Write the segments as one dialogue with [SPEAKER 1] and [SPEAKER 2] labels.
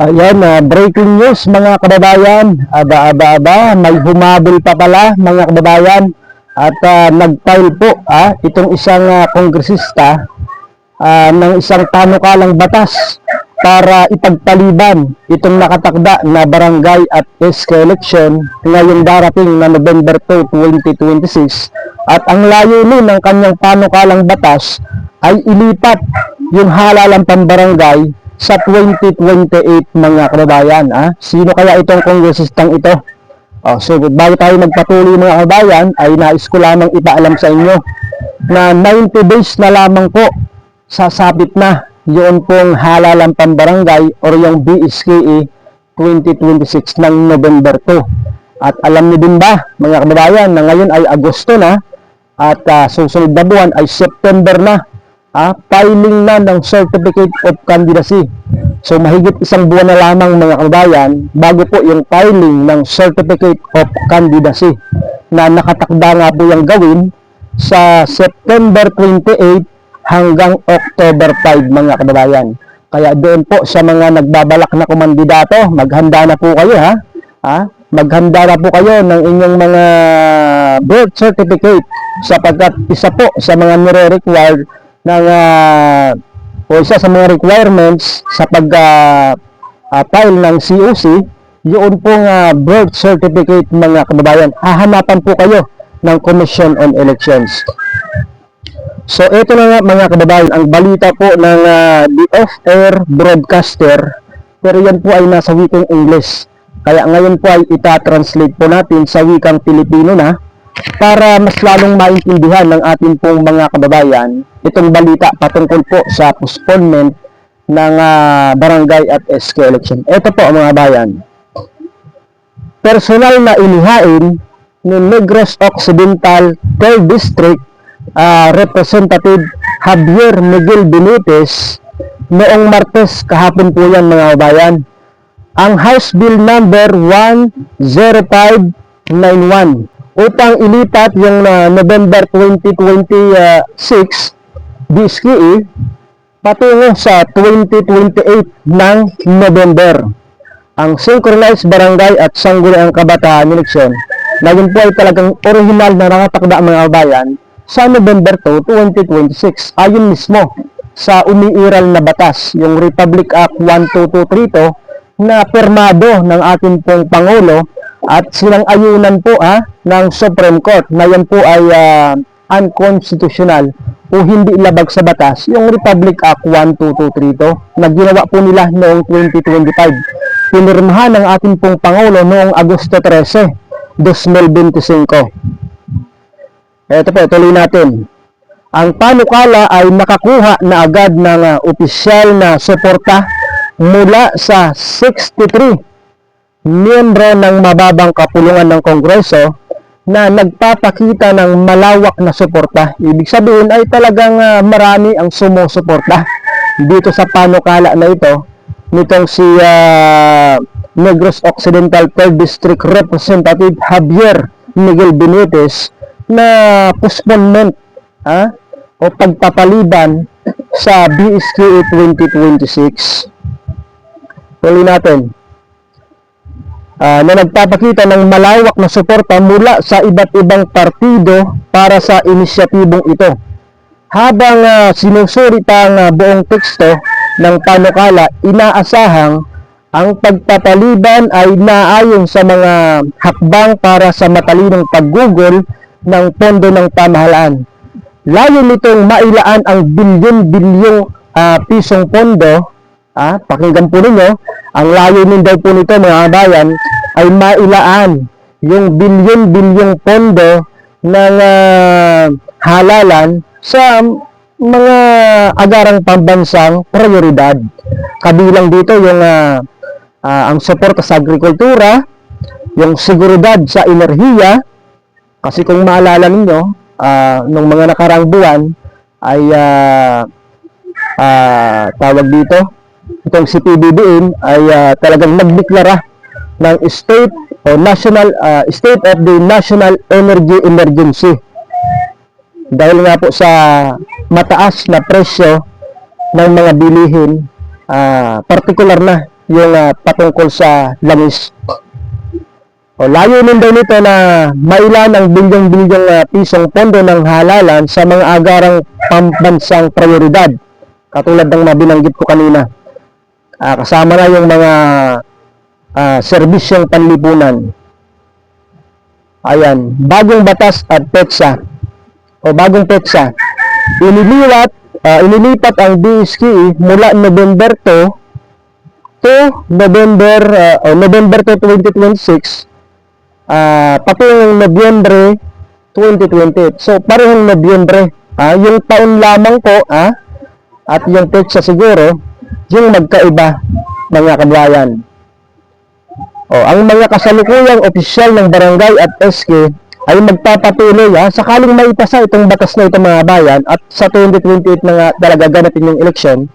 [SPEAKER 1] Ayan, breaking news mga kababayan. Aba, may humabol pa pala mga kababayan. At nag-file po itong isang kongresista ng isang panukalang batas para ipagpaliban itong nakatakda na barangay at SK election ngayong darating na November 2, 2026. At ang layunin ng kanyang panukalang batas ay ilipat yung halalang pambarangay sa 2028 mga kababayan. Sino kaya itong kongresistang ito? So bago tayo magpatuloy mga kababayan, ay nais ko lamang ipaalam sa inyo na 90 days na lamang po sasabit na yun pong halalang pambarangay or yung BSKE 2026 ng November 2. At alam niyo din ba mga kababayan na ngayon ay Agosto na at susunod na buwan ay September na. Filing na ng Certificate of Candidacy. So mahigit isang buwan na lamang mga kababayan bago po yung filing ng Certificate of Candidacy na nakatakda nga po yung gawin sa September 28 hanggang October 5 mga kababayan. Kaya doon po sa mga nagbabalak na kumandidato, maghanda na po kayo maghanda na po kayo ng inyong mga birth certificate sapagkat isa po sa mga nire-require ng o isa sa mga requirements sa pag-file ng COC, yun pong birth certificate mga kababayan. Hahanapan po kayo ng Commission on Elections. So ito na nga mga kababayan, ang balita po ng the off-air broadcaster, pero yan po ay nasa wikang English. Kaya ngayon po ay itatranslate po natin sa wikang Pilipino na para mas lalong maintindihan ng ating pong mga kababayan itong balita patungkol po sa postponement ng barangay at SK election. Ito po mga bayan. Personal na inihain ni Negros Occidental 3rd District Representative Javier Miguel Benitez noong Martes kahapon po yan mga kababayan ang House Bill number 10591 upang ilipat yung November 2026 BSKE patungo sa 2028 ng November. Ang Synchronized Barangay at Sangguniang Kabataan Election na yun po ay talagang original na nakatakda mga kabayan sa November 2, 2026 ayon mismo sa umiiral na batas, yung Republic Act 12232 na pirmado ng ating pong Pangulo at silang ayunan po ng Supreme Court na yan po ay unconstitutional o hindi labag sa batas, yung Republic Act 12232 na ginawa po nila noong 2025. Pinirmahan ng ating pong Pangulo noong Agosto 13, 2025. Ito po, tuloy natin. Ang panukala ay nakakuha na agad ng opisyal na suporta mula sa 63 miyembro ng mababang kapulungan ng Kongreso na nagpapakita ng malawak na suporta. Ibig sabihin ay talagang marami ang sumusuporta dito sa panukala na ito nitong si Negros Occidental 3rd District Representative Javier Miguel Benitez na postponement o pagpapaliban sa BSKE 2026. Tuloy natin. Na nagpapakita ng malawak na suporta mula sa iba't ibang partido para sa inisyatibong ito. Habang sinusurit ang buong teksto ng panukala, inaasahang ang pagpapaliban ay naayon sa mga hakbang para sa matalinong paggugol ng pondo ng pamahalaan. Layo nitong mailaan ang bilyon-bilyong pisong pondo. Pakinggan po ninyo, ang layunin daw po nito mga kabayan ay mailaan yung bilyon-bilyong pondo ng halalan sa mga agarang pambansang prioridad. Kabilang dito yung ang suporta sa agrikultura, yung seguridad sa enerhiya, kasi kung maalala ninyo, nung mga nakarang buwan ay tawag dito, itong si PBBM ay talagang nagdeklara ng state of the national energy emergency dahil nga po sa mataas na presyo ng mga bilihin, particular na yung patungkol sa langis. O, layunin daw nito na mailan ang bilyong-bilyong pisong pondo ng halalan sa mga agarang pambansang prioridad. Katulad ng binanggit ko kanina. Kasama na yung mga serbisyong panlipunan. Ayan, bagong batas at petsa. O bagong petsa. Inilipat ang DSKE mula November 2 to November 2, 2026 patungong Nobyembre 2020. So parehong Nobyembre, yung taon lamang po at yung petsa siguro yung magkaiba, mga kabayan. Ang mga kasalukuyang opisyal ng barangay at SK ay magpapatuloy sakaling maipasa itong batas na ito, mga bayan, at sa 2028 na nga talaga ganapin yung eleksyon.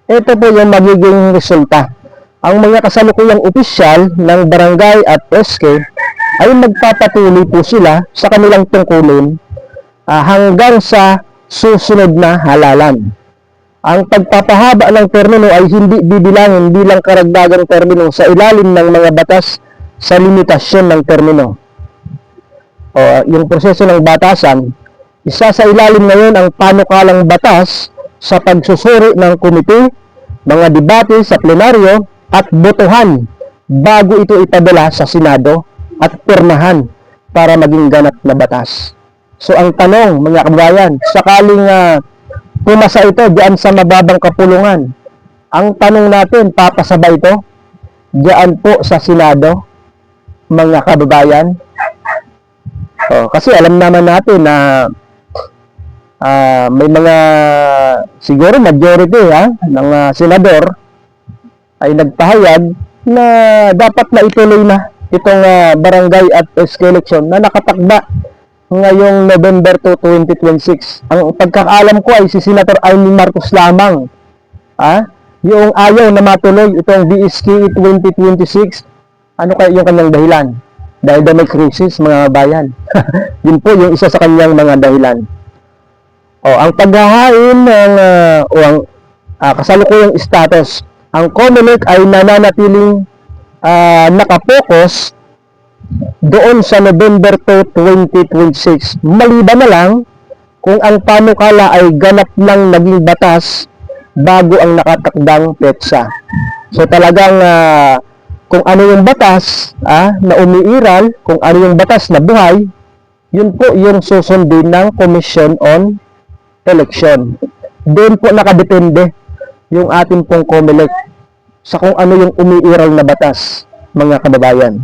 [SPEAKER 1] Ito po yung magiging resulta. Ang mga kasalukuyang opisyal ng barangay at SK ay magpapatuloy po sila sa kanilang tungkulin hanggang sa susunod na halalan. Ang pagpapahaba ng termino ay hindi bibilangin bilang karagdagang termino sa ilalim ng mga batas sa limitasyon ng termino. Yung proseso ng batasan, isa sa ilalim ngayon ang panukalang batas sa pagsusuri ng komite, mga debate sa plenaryo at botohan bago ito ipadala sa Senado at pirmahan para maging ganap na batas. So ang tanong, mga kabayan, sakaling pumasa ito diyan sa mababang kapulungan, ang tanong natin, papasabay ito diyan po sa Senado, mga kababayan? Kasi alam naman natin na may mga siguro majority ng senador ay nagpahayag na dapat na ituloy na itong barangay at SK election na nakatakda ngayong November 2, 2026. Ang pagkakaalam ko ay si Senator Amy Marcos lamang yung ayaw na matuloy itong DSKE 2026. Ano kaya yung kanyang dahilan? Dahil daw may krisis, mga bayan. Yun po yung isa sa kanyang mga dahilan. Ang paghahain ng ang kasalukuyang status, ang COMELEC ay nananatiling nakapokus doon sa November 2, 2026. Maliban na lang kung ang panukala ay ganap ng naging batas bago ang nakatakdang petsa. So talagang kung ano yung batas na umiiral, kung ano yung batas na buhay, yun po yung susundin ng Commission on Election. Doon po nakadepende yung ating pong COMELEC sa kung ano yung umiiral na batas, mga kababayan.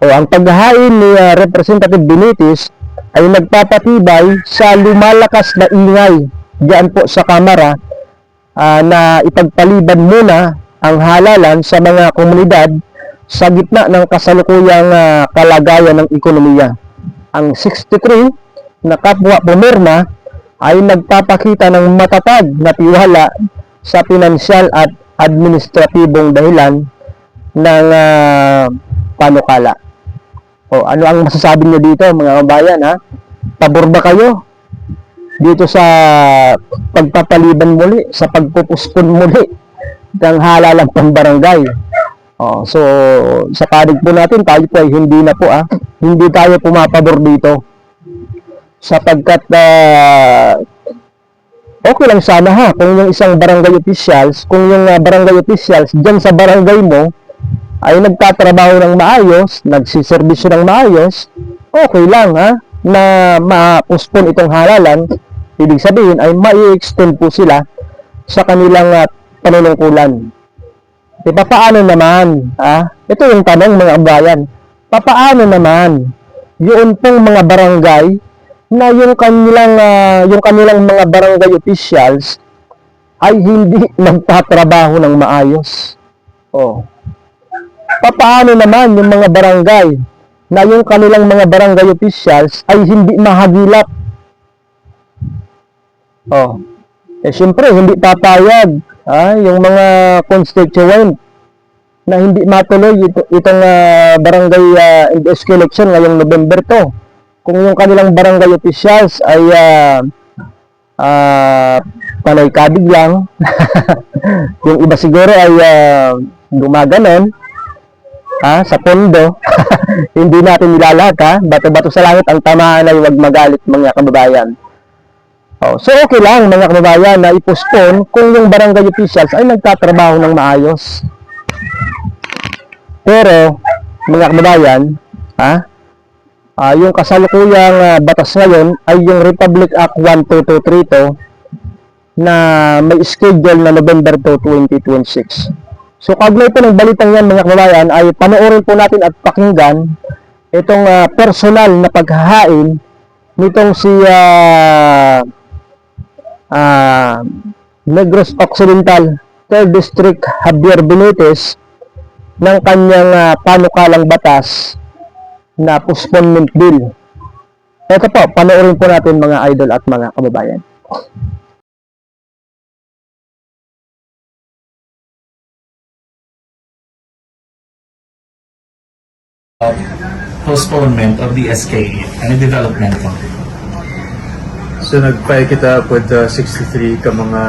[SPEAKER 1] Ang paghahain ni Representative Benitez ay nagpapatibay sa lumalakas na ingay diyan po sa Kamara na ipagpaliban muna ang halalan sa mga komunidad sa gitna ng kasalukuyang kalagayan ng ekonomiya. Ang 63 na kapwa pumirma ay nagpapakita ng matatag na tiwala sa pinansyal at administratibong dahilan ng panukala. Ano ang masasabi niyo dito, mga kabayan? Pabor ba kayo dito sa pagpapaliban muli, sa pagpupuspon muli ng halalang pambarangay? So sa panig po natin, tayo po ay hindi na po hindi tayo pumapabor dito, sapagkat okay lang sana kung yung isang barangay officials, kung yung barangay officials dyan sa barangay mo ay nagtatrabaho ng maayos, nagsiservisyo ng maayos, okay lang na ma-postpone itong halalan. Ibig sabihin ay mai-extend po sila sa kanilang panunungkulan. Paano naman? Ito yung tanong, mga kabayan. Paano naman yun pong mga barangay na yung kanilang mga barangay officials ay hindi nagtatrabaho ng maayos? Paano naman yung mga barangay na yung kanilang mga barangay officials ay hindi mahagilap? Siyempre, hindi papayag yung mga constituent na hindi matuloy itong barangay SK election ngayong November 2. Kung yung kanilang barangay officials ay panay kabig lang, yung iba siguro ay gumaganon, sa pondo. Hindi natin nilalat, bato-bato sa langit, ang tamaan ay huwag magalit mga kababayan. So okay lang mga kababayan na i-postpone kung yung barangay officials ay nagtatrabaho ng maayos. Pero mga kababayan, yung kasalukuyang batas ngayon ay yung Republic Act 12232 na may schedule na November 2, 2026. So kaugnay po ng balitang yan mga kababayan ay panoorin po natin at pakinggan itong personal na paghahain nitong si Negros Occidental 3rd District Javier Benitez ng kanyang panukalang batas na postponement bill. Ito po, panoorin po natin mga idol at mga kababayan.
[SPEAKER 2] Postponement of the SKE and the development fund.
[SPEAKER 3] So nag-file kita with 63 ka mga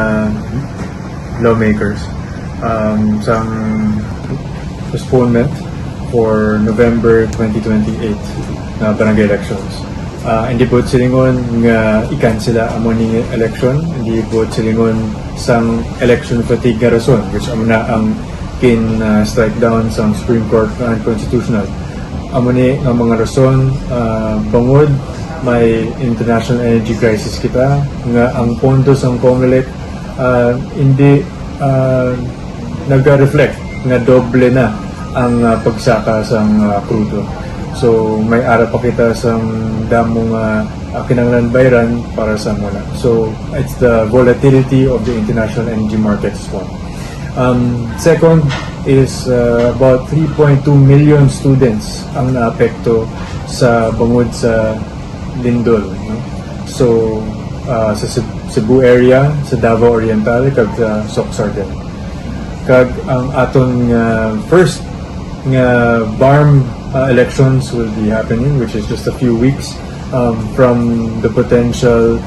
[SPEAKER 3] lawmakers sa postponement for November 2028 na barangay elections. Hindi po silingon nga i-cancela amo ni election, hindi po silingon sang election fatigue nga rason, which amo na ang strike down sa Supreme Court na unconstitutional. Amo ni ang mga rason bangod may international energy crisis kita nga ang pondo sang COMELEC hindi nag-reflect nga doble na ang pagsaka sang crudo. So may ara pa kita sang damong kinanglan bayran para sa muna. So it's the volatility of the international energy markets as well. Second is about 3.2 million students ang naapekto sa bangod sa lindol. No? So sa Cebu area, sa Davao Oriental, kag sa Soxarden. Kag ang aton first nga BARM elections will be happening, which is just a few weeks from the potential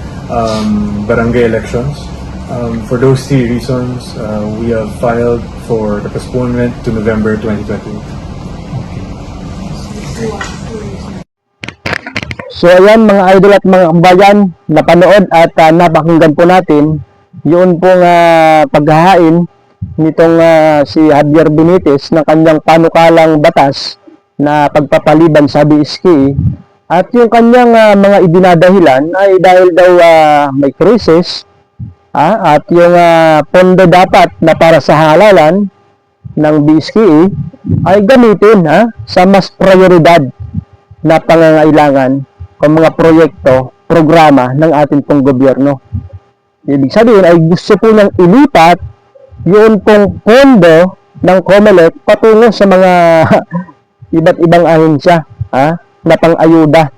[SPEAKER 3] barangay elections. For those three reasons, we have filed for the postponement to November 2020.
[SPEAKER 1] So ayan mga idol at mga kabayan, napanood at napakinggan po natin yun pong paghahain nitong si Javier Benitez ng kanyang panukalang batas na pagpapaliban sa BSK, at yung kanyang mga idinadahilan ay dahil daw may crisis at yung pondo dapat na para sa halalan ng BSK ay gamitin sa mas prioridad na pangangailangan o mga proyekto, programa ng ating pong gobyerno. Ibig sabihin ay gusto po niyang ilipat yun pong pondo ng COMELEC patungo sa mga iba't ibang ahensya na pang-ayuda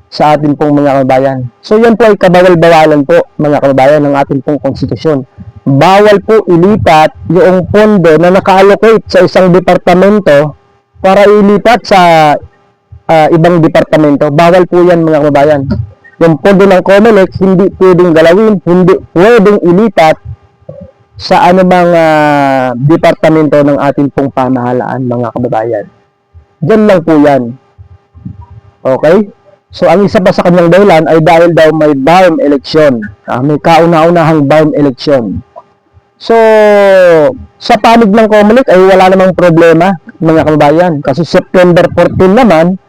[SPEAKER 1] sa ating pong mga kababayan. So yan po ay kabawal-bawalan po mga kababayan ng ating pong konstitusyon. Bawal po ilipat yung pondo na naka-allocate sa isang departamento para ilipat sa ibang departamento. Bawal po yan mga kababayan. Yung pondo ng COMELEC hindi pwedeng galawin, hindi pwedeng ilipat sa anumang departamento ng ating pong pamahalaan mga kababayan. Diyan lang po yan. Okay? So ang isa pa sa kanyang dahilan ay dahil daw may BARM election. May kauna-unahang BARM election. So sa panig ng COMELEC ay wala namang problema mga kababayan. Kasi September 14 naman,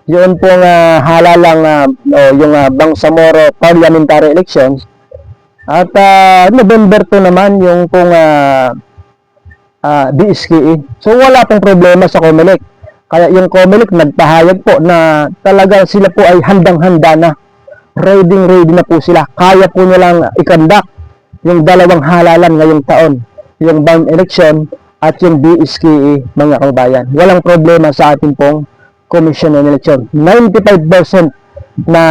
[SPEAKER 1] yun pong halalang yung Bangsamoro parliamentary elections. At November 2 naman yung pong BSKE. So wala pong problema sa COMELEC. Kaya yung COMELEC nagpahayag po na talaga sila po ay handang-handa na. Ready na po sila. Kaya po nilang i-conduct yung dalawang halalan ngayong taon. Yung BARM election at yung BSKE mga kababayan. Walang problema sa ating pong Commission on Election. 95% na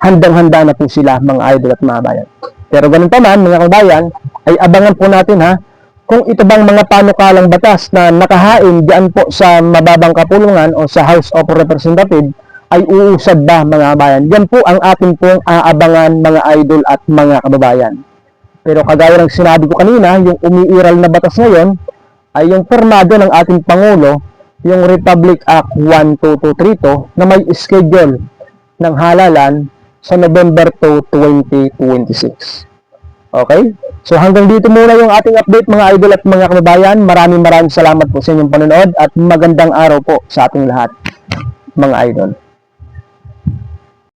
[SPEAKER 1] handang-handa na po sila mga idol at mga bayan. Pero ganun pa man mga kabayan, ay abangan po natin kung ito bang mga panukalang batas na nakahain diyan po sa mababang kapulungan o sa House of Representatives ay uusad ba mga kabayan. Yan po ang ating pong aabangan mga idol at mga kababayan. Pero kagaya ng sinabi ko kanina, yung umiiral na batas ngayon ay yung pormado ng ating Pangulo, yung Republic Act 12232 na may schedule ng halalan sa November 2, 2026. Okay? So hanggang dito muna yung ating update mga idol at mga kababayan. Maraming salamat po sa inyong panonood at magandang araw po sa ating lahat mga idol.